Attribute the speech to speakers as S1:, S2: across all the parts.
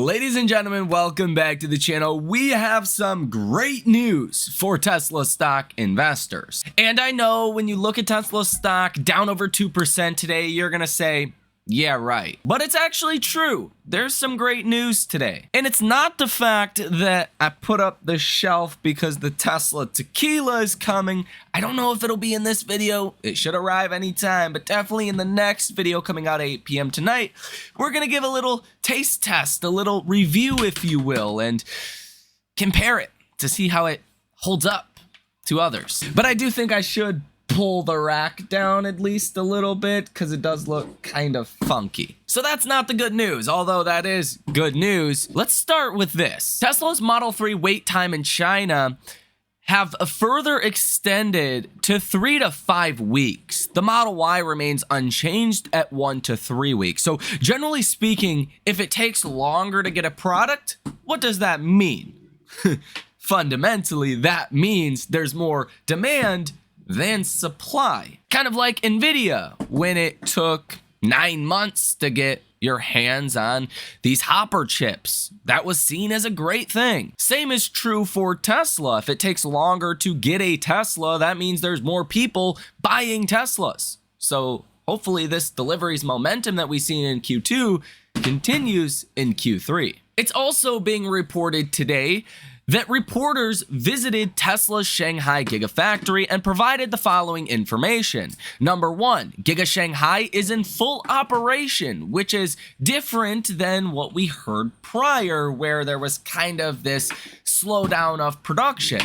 S1: Ladies and gentlemen, welcome back to the channel. We have some great news for Tesla stock investors. And I know when you look at Tesla stock down over 2% today, you're gonna say, yeah, right. But it's actually true. There's some great news today. And it's not the fact that I put up the shelf because the Tesla tequila is coming. I don't know if it'll be in this video. It should arrive anytime, but definitely in the next video coming out at 8 p.m. tonight, we're gonna give a little taste test, a little review, if you will, and compare it to see how it holds up to others. But I do think I should pull the rack down at least a little bit because it does look kind of funky. So that's not the good news, although that is good news. Let's start with this. Tesla's Model 3 wait time in China have further extended to 3 to 5 weeks. The Model Y remains unchanged at 1 to 3 weeks. So generally speaking, if it takes longer to get a product, what does that mean? Fundamentally, that means there's more demand than supply. Kind of like Nvidia when it took 9 months to get your hands on these Hopper chips. That was seen as a great thing. Same is true for Tesla. If it takes longer to get a Tesla, that means there's more people buying Teslas. So hopefully this deliveries momentum that we've seen in Q2 continues in Q3. It's also being reported today that reporters visited Tesla's Shanghai Gigafactory and provided the following information. Number one, Giga Shanghai is in full operation, which is different than what we heard prior, where there was kind of this slowdown of production.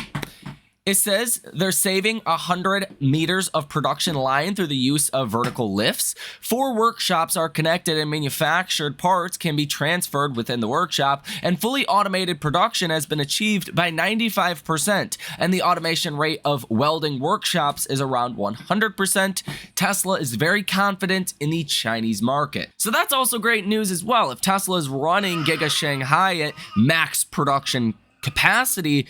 S1: It says they're saving 100 meters of production line through the use of vertical lifts. 4 workshops are connected and manufactured parts can be transferred within the workshop, and fully automated production has been achieved by 95%, and the automation rate of welding workshops is around 100%. Tesla is very confident in the Chinese market. So that's also great news as well. If Tesla is running Giga Shanghai at max production capacity,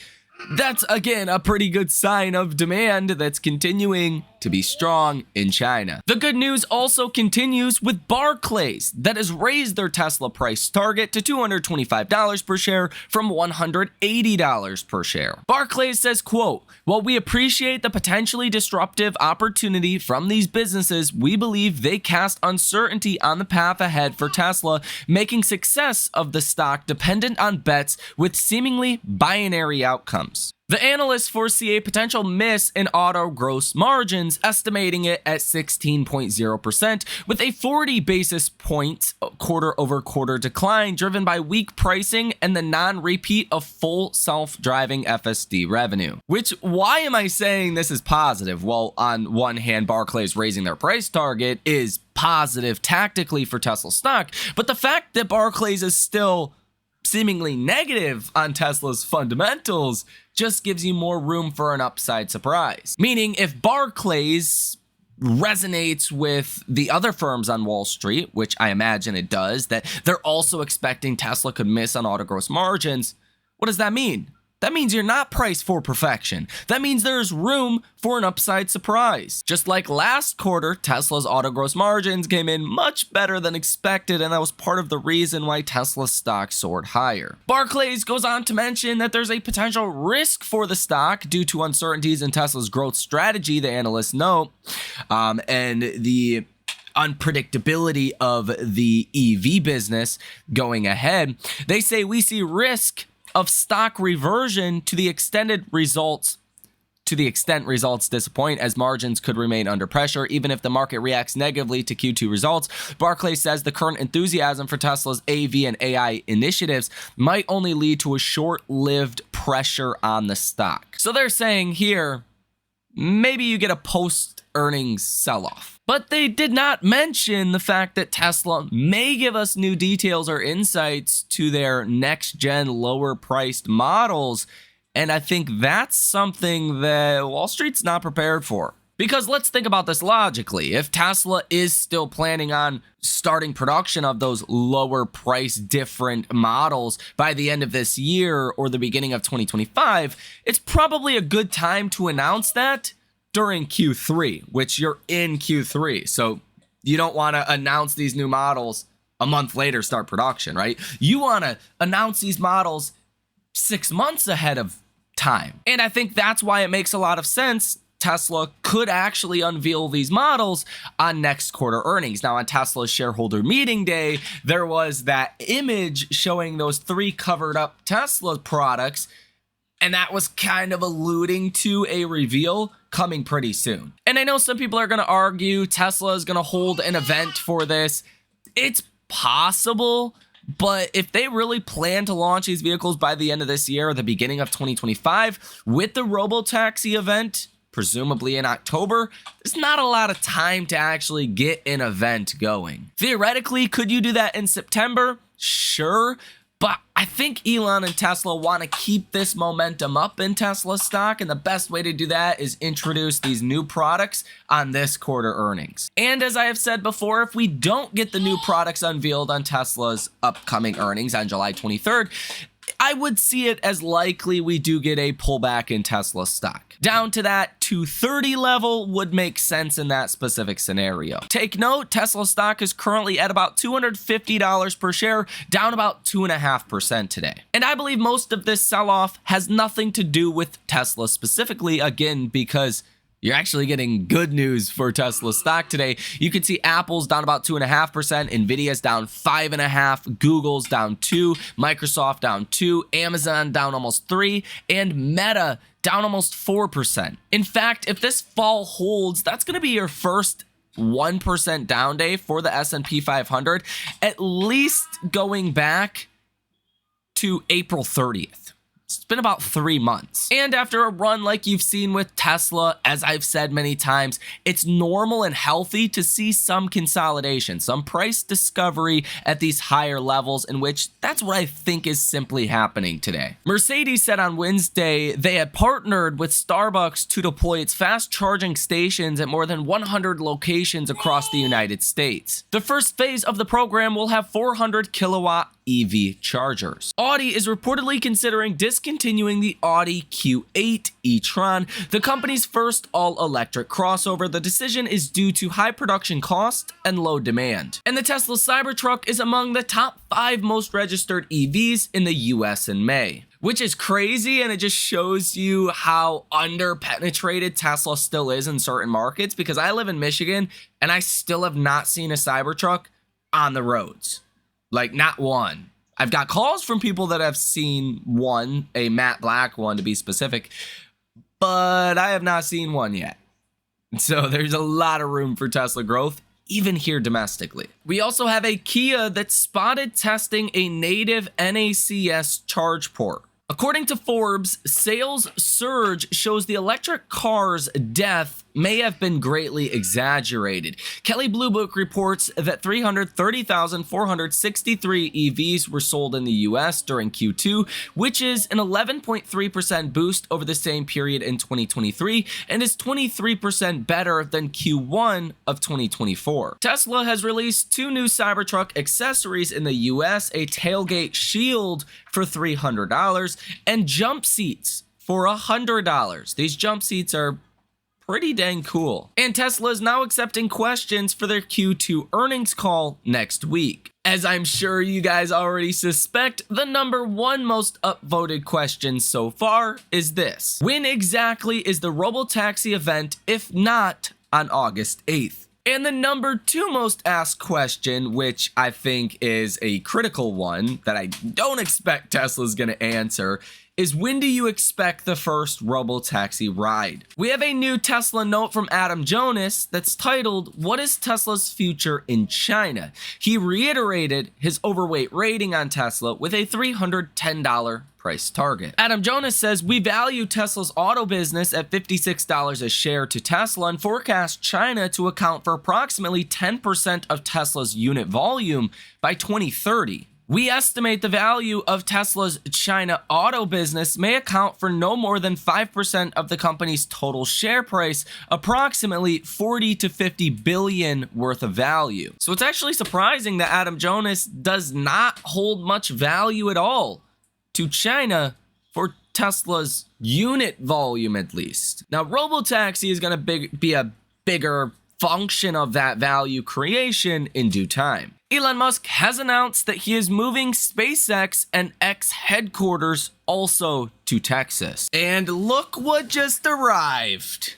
S1: that's, again, a pretty good sign of demand that's continuing to be strong in China. The good news also continues with Barclays that has raised their Tesla price target to $225 per share from $180 per share. Barclays says, quote, "While we appreciate the potentially disruptive opportunity from these businesses, we believe they cast uncertainty on the path ahead for Tesla, making success of the stock dependent on bets with seemingly binary outcomes." The analysts foresee a potential miss in auto gross margins, estimating it at 16.0%, with a 40 basis point quarter-over-quarter decline driven by weak pricing and the non-repeat of full self-driving FSD revenue. Which, why am I saying this is positive? Well, on one hand, Barclays raising their price target is positive tactically for Tesla stock, but the fact that Barclays is still seemingly negative on Tesla's fundamentals just gives you more room for an upside surprise. Meaning, if Barclays resonates with the other firms on Wall Street, which I imagine it does, that they're also expecting Tesla could miss on auto gross margins, what does that mean? That means you're not priced for perfection. That means there's room for an upside surprise. Just like last quarter, Tesla's auto gross margins came in much better than expected, and that was part of the reason why Tesla's stock soared higher. Barclays goes on to mention that there's a potential risk for the stock due to uncertainties in Tesla's growth strategy, the analysts note, and the unpredictability of the EV business going ahead. They say we see risk of stock reversion to the extent results disappoint, as margins could remain under pressure even if the market reacts negatively to Q2 results. Barclays says the current enthusiasm for Tesla's AV and AI initiatives might only lead to a short-lived pressure on the stock. So they're saying here, maybe you get a post-earnings sell-off. But they did not mention the fact that Tesla may give us new details or insights to their next-gen lower-priced models, and I think that's something that Wall Street's not prepared for. Because let's think about this logically. If Tesla is still planning on starting production of those lower price different models by the end of this year or the beginning of 2025, it's probably a good time to announce that during Q3, which you're in Q3. So you don't want to announce these new models a month later start production, right? You want to announce these models 6 months ahead of time. And I think that's why it makes a lot of sense Tesla could actually unveil these models on next quarter earnings. Now, on Tesla's shareholder meeting day, there was that image showing those 3 covered up Tesla products, and that was kind of alluding to a reveal coming pretty soon. And I know some people are going to argue Tesla is going to hold an event for this. It's possible, but if they really plan to launch these vehicles by the end of this year or the beginning of 2025 with the Robotaxi event, presumably in October, there's not a lot of time to actually get an event going. Theoretically, could you do that in September? Sure. But I think Elon and Tesla want to keep this momentum up in Tesla stock, and the best way to do that is introduce these new products on this quarter earnings. And as I have said before, if we don't get the new products unveiled on Tesla's upcoming earnings on July 23rd, I would see it as likely we do get a pullback in Tesla stock. Down to that 230 level would make sense in that specific scenario. Take note, Tesla stock is currently at about $250 per share, down about 2.5% today. And I believe most of this sell-off has nothing to do with Tesla specifically, again, because you're actually getting good news for Tesla stock today. You can see Apple's down about 2.5%, Nvidia's down 5.5%, Google's down 2%, Microsoft down 2%, Amazon down almost 3%, and Meta down almost 4%. In fact, if this fall holds, that's going to be your first 1% down day for the S&P 500, at least going back to April 30th. It's been about 3 months. And after a run like you've seen with Tesla, as I've said many times, it's normal and healthy to see some consolidation, some price discovery at these higher levels, in which that's what I think is simply happening today. Mercedes said on Wednesday they had partnered with Starbucks to deploy its fast charging stations at more than 100 locations across the United States. The first phase of the program will have 400 kilowatt EV chargers. Audi is reportedly considering discontinuing the Audi Q8 e-tron, the company's first all-electric crossover. The decision is due to high production cost and low demand. And the Tesla Cybertruck is among the top 5 most registered EVs in the US in May, which is crazy, and it just shows you how underpenetrated Tesla still is in certain markets, because I live in Michigan and I still have not seen a Cybertruck on the roads. Like, not one. I've got calls from people that have seen one, a matte black one to be specific, but I have not seen one yet. So there's a lot of room for Tesla growth, even here domestically. We also have a Kia that spotted testing a native NACS charge port. According to Forbes, sales surge shows the electric car's death may have been greatly exaggerated. Kelley Blue Book reports that 330,463 EVs were sold in the US during Q2, which is an 11.3% boost over the same period in 2023 and is 23% better than Q1 of 2024. Tesla has released 2 new Cybertruck accessories in the US, a tailgate shield for $300 and jump seats for $100. These jump seats are pretty dang cool. And Tesla is now accepting questions for their Q2 earnings call next week. As I'm sure you guys already suspect, the #1 most upvoted question so far is this: when exactly is the Robotaxi event, if not on August 8th? And the #2 most asked question, which I think is a critical one that I don't expect Tesla's gonna answer, is when do you expect the first Robotaxi ride? We have a new Tesla note from Adam Jonas that's titled, "What is Tesla's future in China?" He reiterated his overweight rating on Tesla with a $310 price target. Adam Jonas says, "We value Tesla's auto business at $56 a share to Tesla and forecast China to account for approximately 10% of Tesla's unit volume by 2030. We estimate the value of Tesla's China auto business may account for no more than 5% of the company's total share price, approximately 40 to 50 billion worth of value." So it's actually surprising that Adam Jonas does not hold much value at all to China for Tesla's unit volume, at least. Now, Robotaxi is going to be a bigger function of that value creation in due time. Elon Musk has announced that he is moving SpaceX and X headquarters also to Texas. And look what just arrived.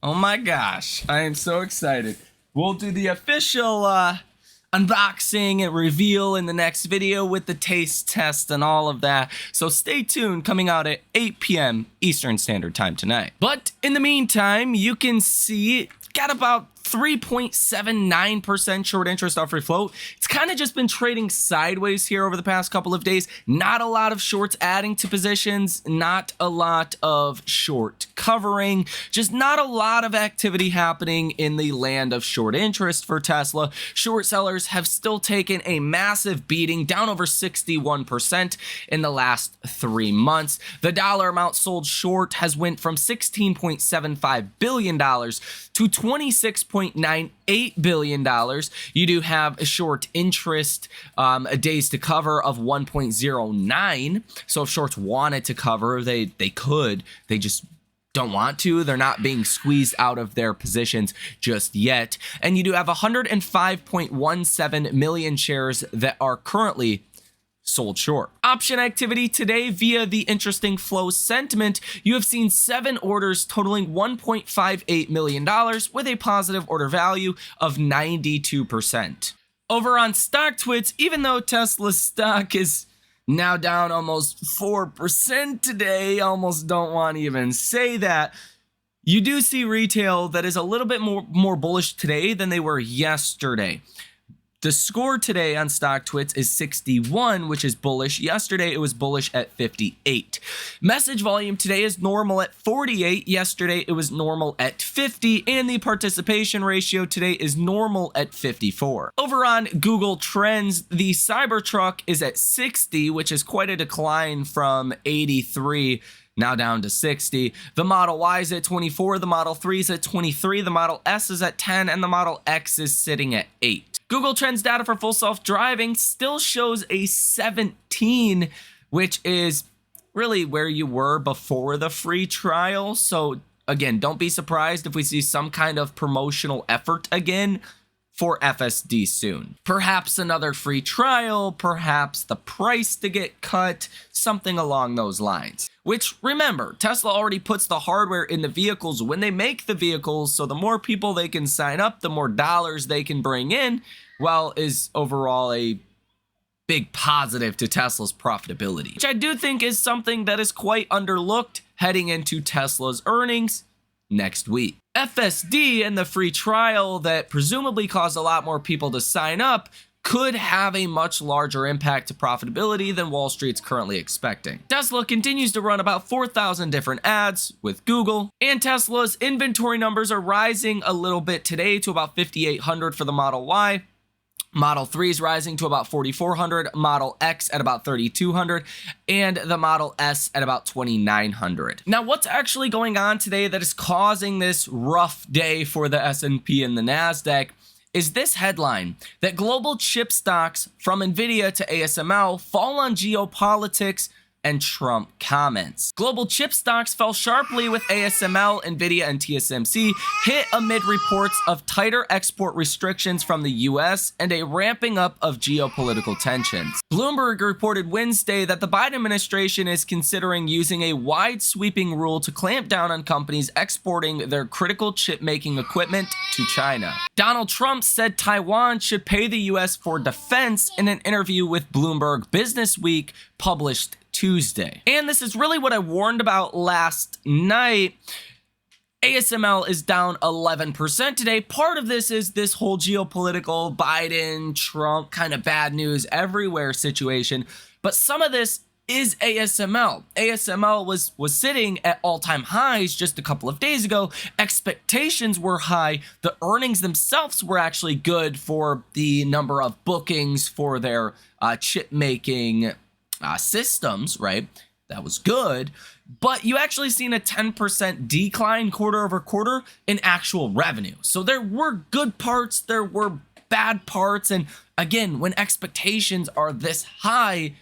S1: Oh my gosh, I am so excited. We'll do the official unboxing and reveal in the next video with the taste test and all of that. So stay tuned, coming out at 8 p.m. Eastern Standard Time tonight. But in the meantime, you can see got about 3.79% short interest off free float. It's kind of just been trading sideways here over the past couple of days. Not a lot of shorts adding to positions, not a lot of short covering, just not a lot of activity happening in the land of short interest for Tesla. Short sellers have still taken a massive beating, down over 61% in the last 3 months. The dollar amount sold short has went from $16.75 billion to $26.98 billion. You do have a short interest days to cover of 1.09. So if shorts wanted to cover, they could. They just don't want to. They're not being squeezed out of their positions just yet. And you do have 105.17 million shares that are currently sold short. Option activity today via the interesting flow sentiment. You have seen 7 orders totaling $1.58 million with a positive order value of 92%. Over on StockTwits, even though Tesla's stock is now down almost 4% today, almost don't want to even say that, you do see retail that is a little bit more bullish today than they were yesterday. The score today on StockTwits is 61, which is bullish. Yesterday, it was bullish at 58. Message volume today is normal at 48. Yesterday, it was normal at 50. And the participation ratio today is normal at 54. Over on Google Trends, the Cybertruck is at 60, which is quite a decline from 83. Now down to 60. The Model Y is at 24, the Model 3 is at 23, the Model S is at 10, and the Model X is sitting at 8. Google Trends data for full self-driving still shows a 17, which is really where you were before the free trial. So again, don't be surprised if we see some kind of promotional effort again for FSD soon. Perhaps another free trial, perhaps the price to get cut, something along those lines. Which, remember, Tesla already puts the hardware in the vehicles when they make the vehicles, so the more people they can sign up, the more dollars they can bring in, well, is overall a big positive to Tesla's profitability. Which I do think is something that is quite underlooked heading into Tesla's earnings next week. FSD and the free trial that presumably caused a lot more people to sign up could have a much larger impact to profitability than Wall Street's currently expecting. Tesla continues to run about 4,000 different ads with Google, and Tesla's inventory numbers are rising a little bit today to about 5,800 for the Model Y. Model 3 is rising to about 4,400, Model X at about 3,200, and the Model S at about 2,900. Now, what's actually going on today that is causing this rough day for the S&P and the NASDAQ is this headline, that global chip stocks from Nvidia to ASML fall on geopolitics and Trump comments. Global chip stocks fell sharply with ASML, Nvidia, and TSMC hit amid reports of tighter export restrictions from the US and a ramping up of geopolitical tensions. Bloomberg reported Wednesday that the Biden administration is considering using a wide sweeping rule to clamp down on companies exporting their critical chip-making equipment to China. Donald Trump said Taiwan should pay the US for defense in an interview with Bloomberg Businessweek published Tuesday. And this is really what I warned about last night. ASML is down 11% today. Part of this is this whole geopolitical Biden, Trump kind of bad news everywhere situation. But some of this is ASML. ASML was sitting at all-time highs just a couple of days ago. Expectations were high. The earnings themselves were actually good for the number of bookings for their chip making systems, right? That was good, but you actually seen a 10% decline quarter over quarter in actual revenue. So there were good parts, there were bad parts, and again, when expectations are this high,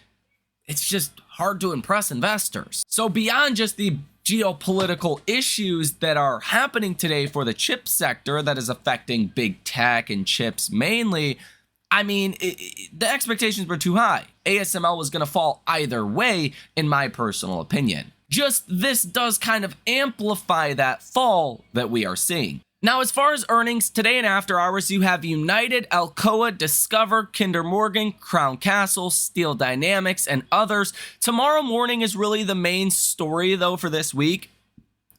S1: it's just hard to impress investors. So beyond just the geopolitical issues that are happening today for the chip sector that is affecting big tech and chips mainly, I mean, the expectations were too high. ASML was going to fall either way, in my personal opinion. Just this does kind of amplify that fall that we are seeing. Now, as far as earnings, today and after hours, you have United, Alcoa, Discover, Kinder Morgan, Crown Castle, Steel Dynamics, and others. Tomorrow morning is really the main story, though, for this week.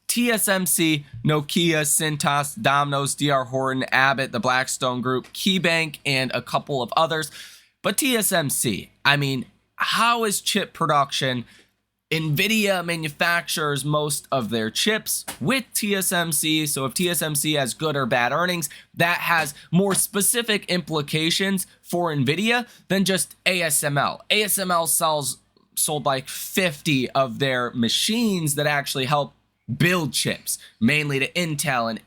S1: TSMC, Nokia, Cintas, Domino's, DR Horton, Abbott, the Blackstone Group, KeyBank, and a couple of others. But TSMC, I mean, how is chip production? NVIDIA manufactures most of their chips with TSMC, so if TSMC has good or bad earnings, that has more specific implications for NVIDIA than just ASML. ASML sold like 50 of their machines that actually help build chips, mainly to Intel and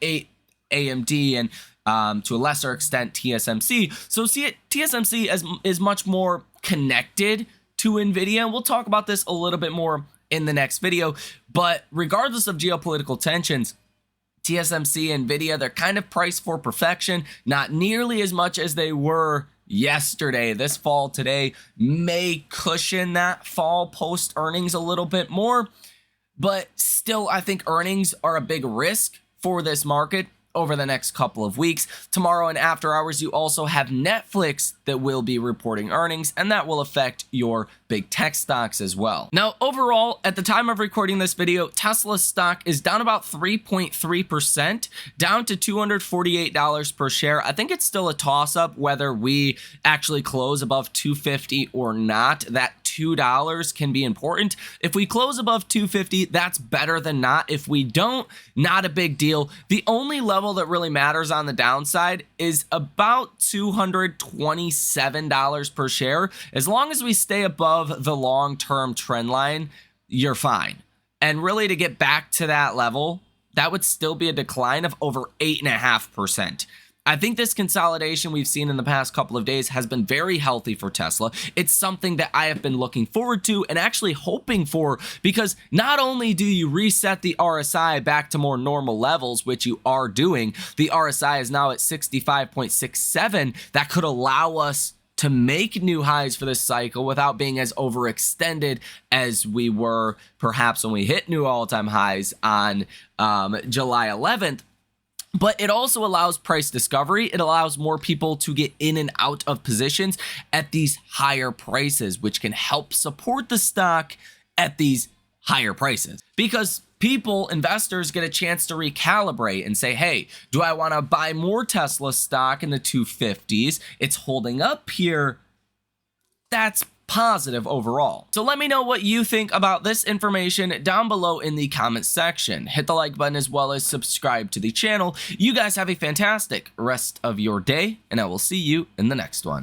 S1: AMD and to a lesser extent TSMC. So TSMC is much more connected to NVIDIA, and we'll talk about this a little bit more in the next video. But regardless of geopolitical tensions, TSMC and NVIDIA, they're kind of priced for perfection, not nearly as much as they were yesterday. This fall today may cushion that fall post earnings a little bit more, but still I think earnings are a big risk for this market over the next couple of weeks. Tomorrow and after hours, you also have Netflix that will be reporting earnings, and that will affect your big tech stocks as well. Now, overall, at the time of recording this video, Tesla stock is down about 3.3%, down to $248 per share. I think it's still a toss-up whether we actually close above $250 or not. That $2 can be important. If we close above $250, that's better than not. If we don't, not a big deal. The only level that really matters on the downside is about $227 per share. As long as we stay above the long-term trend line, you're fine. And really, to get back to that level, that would still be a decline of over 8.5%. I think this consolidation we've seen in the past couple of days has been very healthy for Tesla. It's something that I have been looking forward to and actually hoping for, because not only do you reset the RSI back to more normal levels, which you are doing, the RSI is now at 65.67. That could allow us to make new highs for this cycle without being as overextended as we were perhaps when we hit new all-time highs on July 11th. But it also allows price discovery. It allows more people to get in and out of positions at these higher prices, which can help support the stock at these higher prices. Because people, investors, get a chance to recalibrate and say, hey, do I want to buy more Tesla stock in the 250s? It's holding up here. That's positive overall. So let me know what you think about this information down below in the comments section. Hit the like button as well as subscribe to the channel. You guys have a fantastic rest of your day, and I will see you in the next one.